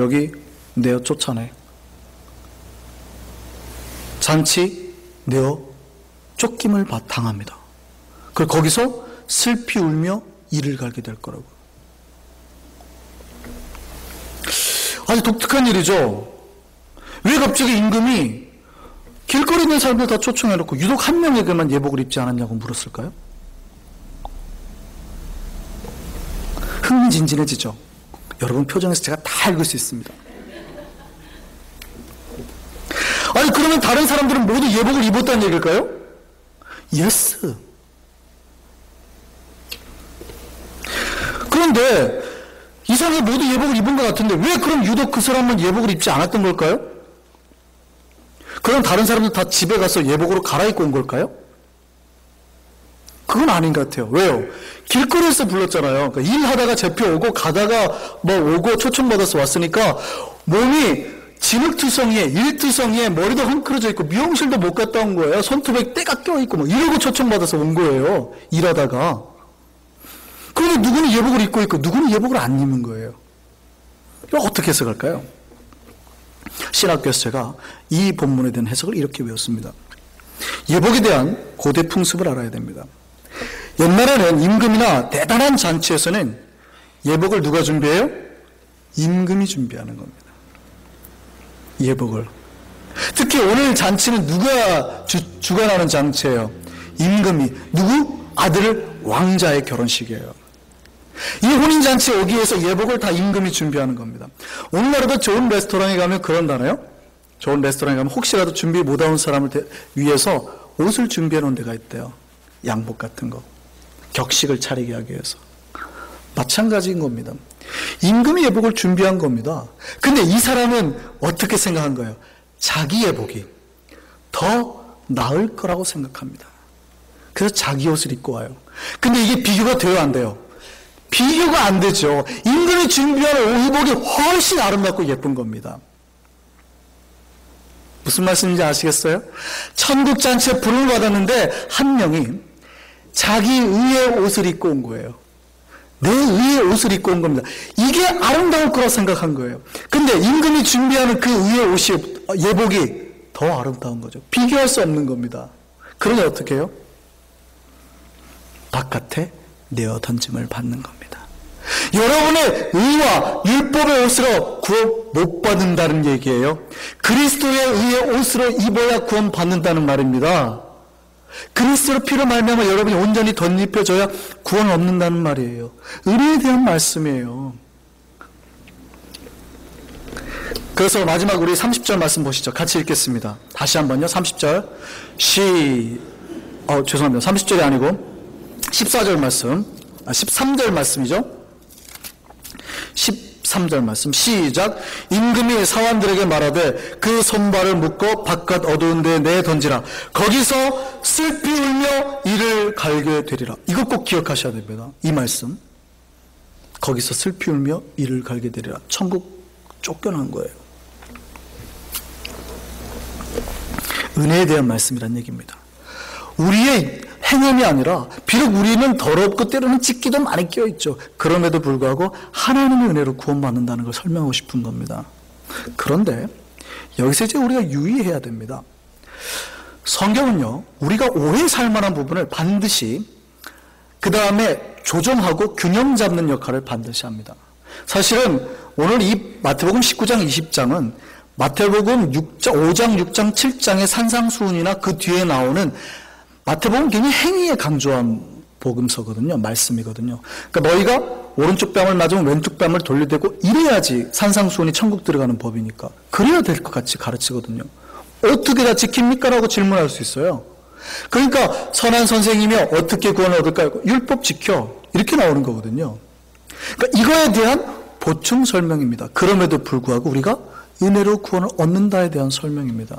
여기 내어 쫓아내. 잔치 내어 쫓김을 당합니다. 그리고 거기서 슬피 울며 이를 갈게 될 거라고. 아주 독특한 일이죠. 왜 갑자기 임금이 길거리에 있는 사람들 다 초청해놓고 유독 한 명에게만 예복을 입지 않았냐고 물었을까요? 흥미진진해지죠. 여러분 표정에서 제가 다 읽을 수 있습니다. 아니 그러면 다른 사람들은 모두 예복을 입었다는 얘기일까요? 예스. 그런데 이상하게 모두 예복을 입은 것 같은데 왜 그럼 유독 그 사람은 예복을 입지 않았던 걸까요? 그럼 다른 사람들 다 집에 가서 예복으로 갈아입고 온 걸까요? 그건 아닌 것 같아요. 왜요? 길거리에서 불렀잖아요. 그러니까 일하다가 제표 오고 가다가 뭐 오고 초청받아서 왔으니까 몸이 진흙투성이에 일투성이에 머리도 헝클어져 있고 미용실도 못 갔다 온 거예요. 손톱에 때가 껴있고 뭐 이러고 초청받아서 온 거예요. 일하다가. 그런데 누구는 예복을 입고 있고 누구는 예복을 안 입는 거예요. 이거 어떻게 해석할까요? 신학교에서 제가 이 본문에 대한 해석을 이렇게 외웠습니다. 예복에 대한 고대 풍습을 알아야 됩니다. 옛날에는 임금이나 대단한 잔치에서는 예복을 누가 준비해요? 임금이 준비하는 겁니다. 예복을. 특히 오늘 잔치는 누가 주관하는 잔치예요? 임금이. 누구? 아들 왕자의 결혼식이에요. 이 혼인잔치에 오기 위해서 예복을 다 임금이 준비하는 겁니다. 오늘날에도 좋은 레스토랑에 가면 그런다나요? 좋은 레스토랑에 가면 혹시라도 준비 못한 사람을 위해서 옷을 준비해 놓은 데가 있대요. 양복 같은 거. 격식을 차리게 하기 위해서. 마찬가지인 겁니다. 임금이 예복을 준비한 겁니다. 근데 이 사람은 어떻게 생각한 거예요? 자기 예복이 더 나을 거라고 생각합니다. 그래서 자기 옷을 입고 와요. 근데 이게 비교가 돼요, 안 돼요? 비교가 안 되죠. 임금이 준비한 의복이 훨씬 아름답고 예쁜 겁니다. 무슨 말씀인지 아시겠어요? 천국잔치에 부름을 받았는데 한 명이 자기 의의 옷을 입고 온 거예요. 내 의의 옷을 입고 온 겁니다. 이게 아름다울 거라 생각한 거예요. 근데 임금이 준비하는 그 의의 옷이, 예복이 더 아름다운 거죠. 비교할 수 없는 겁니다. 그러니 어떻게 해요? 바깥에 내어 던짐을 받는 겁니다. 여러분의 의와 율법의 옷으로 구원 못 받는다는 얘기예요. 그리스도의 의의 옷으로 입어야 구원 받는다는 말입니다. 그리스도의 피로 말미암아 여러분이 온전히 덧입혀져야 구원 얻는다는 말이에요. 의에 대한 말씀이에요. 그래서 마지막 우리 30절 말씀 보시죠. 같이 읽겠습니다. 다시 한번요. 30절 죄송합니다. 30절이 아니고 14절 말씀, 13절 말씀이죠. 13절 말씀 시작. 임금이 사환들에게 말하되 그 손발을 묶어 바깥 어두운 데에 내 던지라. 거기서 슬피 울며 이를 갈게 되리라. 이거 꼭 기억하셔야 됩니다. 이 말씀. 거기서 슬피 울며 이를 갈게 되리라. 천국 쫓겨난 거예요. 은혜에 대한 말씀이란 얘기입니다. 우리의 행함이 아니라 비록 우리는 더럽고 때로는 찢기도 많이 껴있죠. 그럼에도 불구하고 하나님의 은혜로 구원받는다는 걸 설명하고 싶은 겁니다. 그런데 여기서 이제 우리가 유의해야 됩니다. 성경은요, 우리가 오해 살 만한 부분을 반드시 그 다음에 조정하고 균형 잡는 역할을 반드시 합니다. 사실은 오늘 이 마태복음 19장 20장은 마태복음 5장 6장 7장의 산상수훈이나 그 뒤에 나오는 마태복음 굉장히 행위에 강조한 복음서거든요. 말씀이거든요. 그러니까 너희가 오른쪽 뺨을 맞으면 왼쪽 뺨을 돌려대고 이래야지 산상수훈이 천국 들어가는 법이니까. 그래야 될 것 같이 가르치거든요. 어떻게 다 지킵니까? 라고 질문할 수 있어요. 그러니까 선한 선생이며 어떻게 구원을 얻을까요? 율법 지켜. 이렇게 나오는 거거든요. 그러니까 이거에 대한 보충 설명입니다. 그럼에도 불구하고 우리가 은혜로 구원을 얻는다에 대한 설명입니다.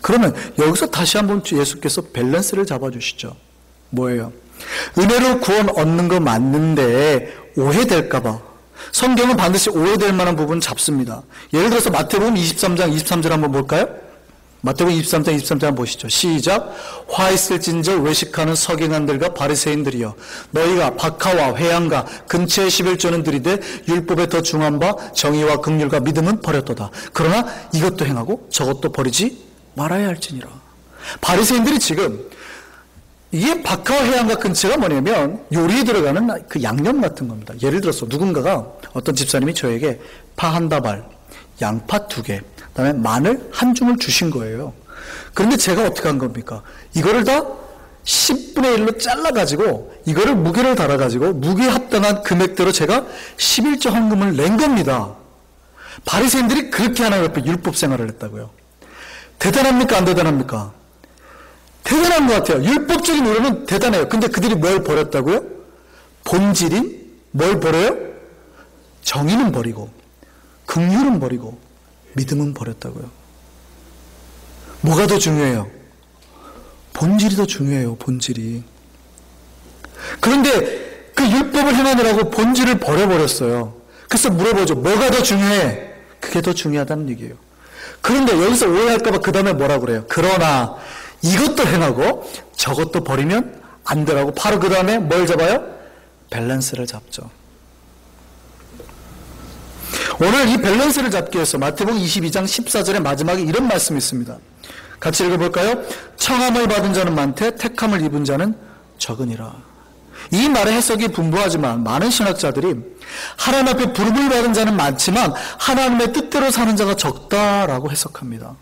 그러면 여기서 다시 한번 예수께서 밸런스를 잡아주시죠. 뭐예요? 은혜로 구원 얻는 거 맞는데 오해될까봐 성경은 반드시 오해될 만한 부분 잡습니다. 예를 들어서 마태복음 23장 23절 한번 볼까요? 마태복음 23장 23장 한번 보시죠. 시작. 화 있을진저 외식하는 서기관들과 바리새인들이여 너희가 박하와 회양과 근처의 11조는 들이되 율법에 더 중한 바 정의와 긍휼과 믿음은 버렸도다. 그러나 이것도 행하고 저것도 버리지 말아야 할지니라. 바리새인들이 지금 이게 박하와 회양과 근처가 뭐냐면 요리에 들어가는 그 양념 같은 겁니다. 예를 들어서 누군가가 어떤 집사님이 저에게 파 한 다발, 양파 2개, 그다음에 마늘 한 줌을 주신 거예요. 그런데 제가 어떻게 한 겁니까? 이거를 다 10분의 1로 잘라가지고 이거를 무게를 달아가지고 무게에 합당한 금액대로 제가 11조 헌금을 낸 겁니다. 바리새인들이 그렇게 하나님 앞에 율법 생활을 했다고요. 대단합니까? 안 대단합니까? 대단한 것 같아요. 율법적인 우려는 대단해요. 근데 그들이 뭘 버렸다고요? 본질인 뭘 버려요? 정의는 버리고 긍휼은 버리고 믿음은 버렸다고요. 뭐가 더 중요해요? 본질이 더 중요해요. 본질이. 그런데 그 율법을 행하느라고 본질을 버려버렸어요. 그래서 물어보죠. 뭐가 더 중요해? 그게 더 중요하다는 얘기예요. 그런데 여기서 오해할까봐 그 다음에 뭐라 그래요? 그러나 이것도 행하고 저것도 버리면 안 되라고. 바로 그 다음에 뭘 잡아요? 밸런스를 잡죠. 오늘 이 밸런스를 잡기 위해서 마태복음 22장 14절의 마지막에 이런 말씀이 있습니다. 같이 읽어볼까요? 청함을 받은 자는 많되 택함을 입은 자는 적으니라. 이 말의 해석이 분분하지만 많은 신학자들이 하나님 앞에 부름을 받은 자는 많지만 하나님의 뜻대로 사는 자가 적다라고 해석합니다.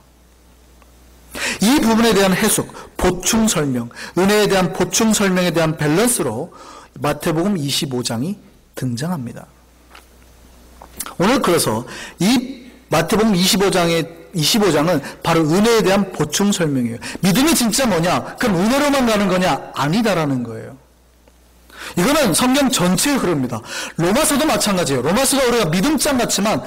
이 부분에 대한 해석, 보충 설명, 은혜에 대한 보충 설명에 대한 밸런스로 마태복음 25장이 등장합니다. 오늘 그래서 이 마태복음 25장은 바로 은혜에 대한 보충 설명이에요. 믿음이 진짜 뭐냐? 그럼 은혜로만 가는 거냐? 아니다라는 거예요. 이거는 성경 전체의 흐름입니다. 로마서도 마찬가지예요. 로마서가 우리가 믿음장 같지만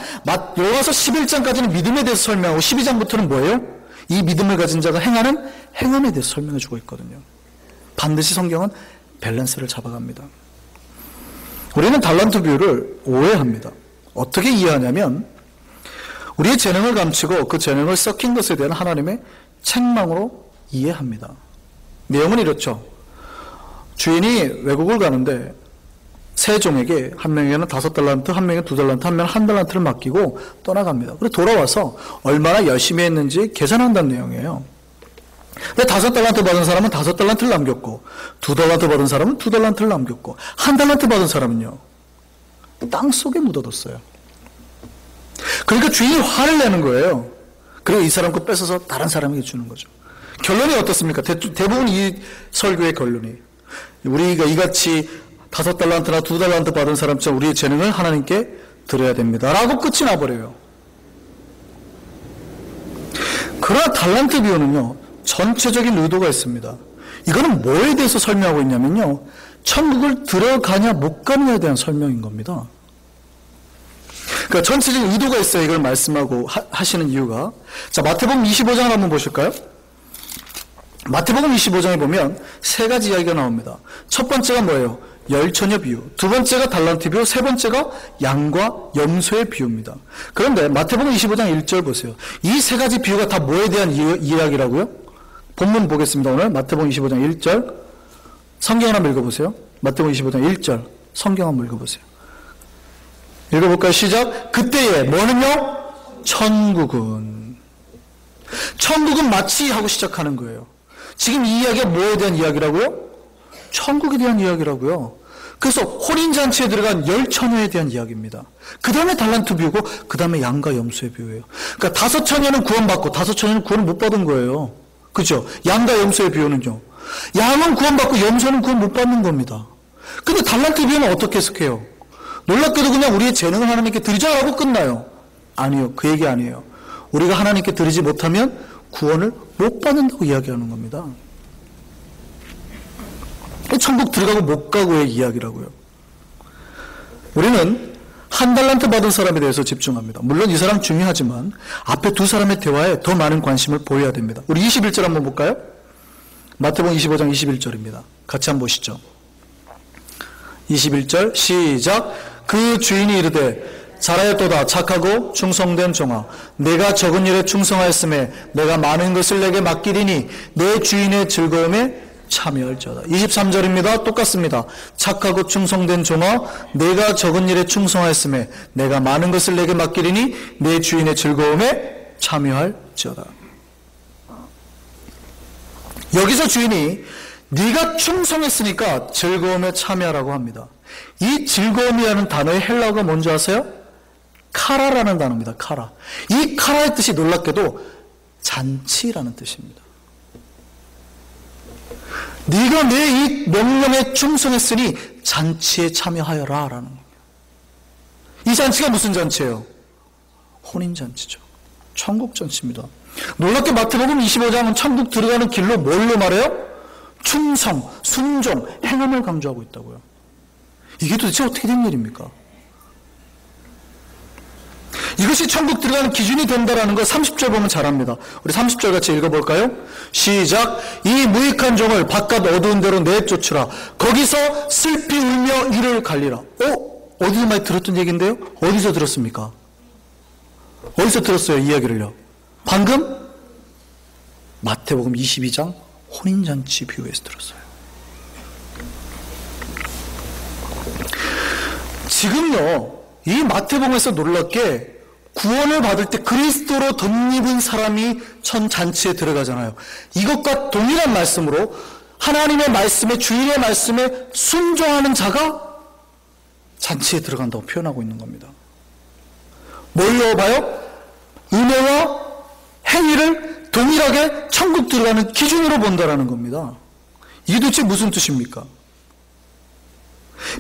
로마서 11장까지는 믿음에 대해서 설명하고 12장부터는 뭐예요? 이 믿음을 가진 자가 행하는 행함에 대해서 설명해 주고 있거든요. 반드시 성경은 밸런스를 잡아갑니다. 우리는 달란트 비유를 오해합니다. 어떻게 이해하냐면 우리의 재능을 감추고 그 재능을 썩힌 것에 대한 하나님의 책망으로 이해합니다. 내용은 이렇죠. 주인이 외국을 가는데 세 종에게 한 명에게는 5달란트, 한 명에게는 2달란트, 한 명은 1달란트를 맡기고 떠나갑니다. 그리고 돌아와서 얼마나 열심히 했는지 계산한다는 내용이에요. 근데 5달란트 받은 사람은 5달란트를 남겼고 2달란트 받은 사람은 2달란트를 남겼고 1달란트 받은 사람은요 땅 속에 묻어뒀어요. 그러니까 주인이 화를 내는 거예요. 그리고 이 사람 거 뺏어서 다른 사람에게 주는 거죠. 결론이 어떻습니까? 대부분 이 설교의 결론이 우리가 이같이 5달란트나 2달란트 받은 사람처럼 우리의 재능을 하나님께 드려야 됩니다 라고 끝이 나버려요. 그러나 달란트 비유는요 전체적인 의도가 있습니다. 이거는 뭐에 대해서 설명하고 있냐면요 천국을 들어가냐 못 가느냐에 대한 설명인 겁니다. 그러니까 전체적인 의도가 있어요. 이걸 말씀하고 하시는 이유가. 자, 마태복음 25장을 한번 보실까요? 마태복음 25장에 보면 세 가지 이야기가 나옵니다. 첫 번째가 뭐예요? 열처녀 비유. 두 번째가 달란트 비유. 세 번째가 양과 염소의 비유입니다. 그런데 마태복음 25장 1절 보세요. 이 세 가지 비유가 다 뭐에 대한 이야기라고요? 본문 보겠습니다. 오늘 마태복음 25장 1절 성경 한번 읽어보세요. 마태복음 25장 1절 성경 한번 읽어보세요. 읽어볼까요? 시작. 그때에 뭐는요? 천국은 마치 하고 시작하는 거예요. 지금 이 이야기가 뭐에 대한 이야기라고요? 천국에 대한 이야기라고요. 그래서 혼인잔치에 들어간 열처녀에 대한 이야기입니다. 그 다음에 달란트 비유고 그 다음에 양과 염소의 비유예요. 그러니까 5처녀는 구원받고 5처녀는 구원을 못 받은 거예요. 그죠? 양과 염소의 비유는요. 양은 구원받고 염소는 구원 못 받는 겁니다. 근데 달란트 비유는 어떻게 해석해요? 놀랍게도 그냥 우리의 재능을 하나님께 드리자라고 끝나요. 아니요. 그 얘기 아니에요. 우리가 하나님께 드리지 못하면 구원을 못 받는다고 이야기하는 겁니다. 천국 들어가고 못 가고의 이야기라고요. 우리는 1달란트 받은 사람에 대해서 집중합니다. 물론 이 사람 중요하지만 앞에 두 사람의 대화에 더 많은 관심을 보여야 됩니다. 우리 21절 한번 볼까요? 마태복음 25장 21절입니다. 같이 한번 보시죠. 21절 시작. 그 주인이 이르되 잘하였도다 착하고 충성된 종아, 내가 적은 일에 충성하였음에 내가 많은 것을 내게 맡기리니 내 주인의 즐거움에 참여할지어다. 23절입니다. 똑같습니다. 착하고 충성된 종아, 내가 적은 일에 충성하였음에 내가 많은 것을 내게 맡기리니 내 주인의 즐거움에 참여할지어다. 여기서 주인이 네가 충성했으니까 즐거움에 참여하라고 합니다. 이 즐거움이라는 단어의 헬라어가 뭔지 아세요? 카라라는 단어입니다. 카라. 이 카라의 뜻이 놀랍게도 잔치라는 뜻입니다. 네가 내 이 명령에 충성했으니 잔치에 참여하여라 라는 겁니다. 이 잔치가 무슨 잔치예요? 혼인잔치죠. 천국잔치입니다. 놀랍게 마태복음 25장은 천국 들어가는 길로 뭘로 말해요? 충성, 순종, 행함을 강조하고 있다고요. 이게 도대체 어떻게 된 일입니까? 이것이 천국 들어가는 기준이 된다라는 걸 30절 보면 잘 압니다. 우리 30절 같이 읽어볼까요? 시작. 이 무익한 종을 바깥 어두운 데로 내쫓으라. 거기서 슬피 울며 이를 갈리라. 어디서 많이 들었던 얘기인데요? 어디서 들었습니까? 어디서 들었어요? 이야기를요. 방금 마태복음 22장 혼인잔치 비유에서 들었어요. 지금요, 이 마태복음에서 놀랍게 구원을 받을 때 그리스도로 덧입은 사람이 천 잔치에 들어가잖아요. 이것과 동일한 말씀으로 하나님의 말씀에, 주인의 말씀에 순종하는 자가 잔치에 들어간다고 표현하고 있는 겁니다. 뭘로 봐요? 은혜와 행위를 동일하게 천국 들어가는 기준으로 본다라는 겁니다. 이게 도대체 무슨 뜻입니까?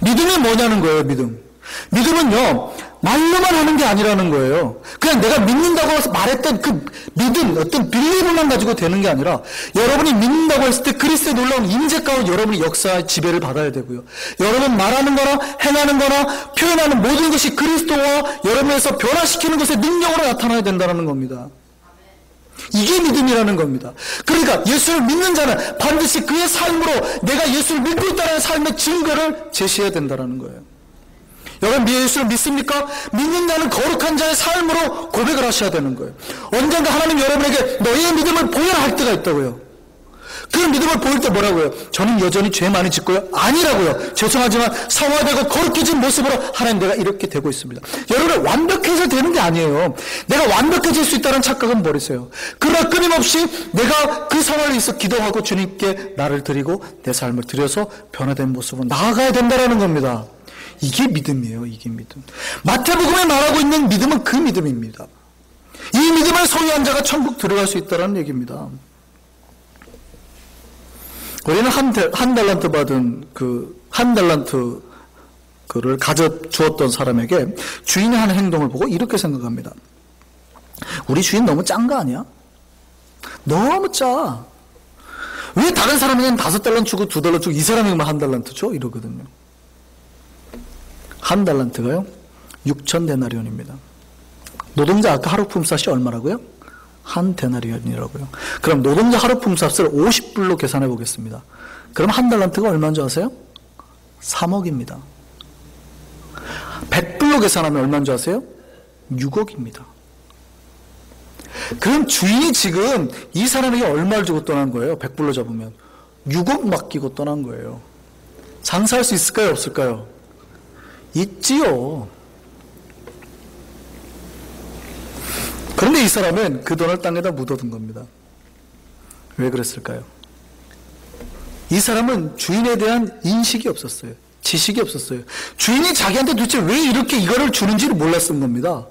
믿음이 뭐냐는 거예요, 믿음. 믿음은요, 말로만 하는 게 아니라는 거예요. 그냥 내가 믿는다고 말했던 그 믿음, 어떤 빌리브만 가지고 되는 게 아니라 여러분이 믿는다고 했을 때 그리스도의 놀라운 임재 가운데 여러분이 역사의 지배를 받아야 되고요. 여러분 말하는 거나 행하는 거나 표현하는 모든 것이 그리스도와 여러분에서 변화시키는 것의 능력으로 나타나야 된다는 겁니다. 이게 믿음이라는 겁니다. 그러니까 예수를 믿는 자는 반드시 그의 삶으로 내가 예수를 믿고 있다는 삶의 증거를 제시해야 된다는 거예요. 여러분 예수를 믿습니까? 믿는 자는 거룩한 자의 삶으로 고백을 하셔야 되는 거예요. 언젠가 하나님 여러분에게 너희의 믿음을 보여라 할 때가 있다고요. 그 믿음을 보일 때 뭐라고요? 저는 여전히 죄 많이 짓고요. 아니라고요. 죄송하지만 성화되고 거룩해진 모습으로 하나님 내가 이렇게 되고 있습니다. 여러분 완벽해서 되는 게 아니에요. 내가 완벽해질 수 있다는 착각은 버리세요. 그러나 끊임없이 내가 그 상황에 있어 기도하고 주님께 나를 드리고 내 삶을 드려서 변화된 모습으로 나아가야 된다는 겁니다. 이게 믿음이에요. 이게 믿음. 마태복음에 말하고 있는 믿음은 그 믿음입니다. 이 믿음을 소유한 자가 천국 들어갈 수 있다는 얘기입니다. 우리는 한 달란트 받은 한 달란트 그를 가져 주었던 사람에게 주인이 하는 행동을 보고 이렇게 생각합니다. 우리 주인 너무 짠 거 아니야? 너무 짜. 왜 다른 사람에게는 5달란트 주고 2달란트 주고 이 사람에게만 1달란트 줘? 이러거든요. 1달란트가요 6,000데나리온입니다. 노동자 아까 하루 품삯이 얼마라고요? 1데나리온이라고요. 그럼 노동자 하루 품삯을 50불로 계산해 보겠습니다. 그럼 1달란트가 얼마인 줄 아세요? 3억입니다. 100불로 계산하면 얼마인 줄 아세요? 6억입니다. 그럼 주인이 지금 이 사람에게 얼마를 주고 떠난 거예요? 100불로 잡으면 6억 맡기고 떠난 거예요. 장사할 수 있을까요? 없을까요? 있지요. 그런데 이 사람은 그 돈을 땅에다 묻어둔 겁니다. 왜 그랬을까요? 이 사람은 주인에 대한 인식이 없었어요. 지식이 없었어요. 주인이 자기한테 도대체 왜 이렇게 이거를 주는지를 몰랐던 겁니다.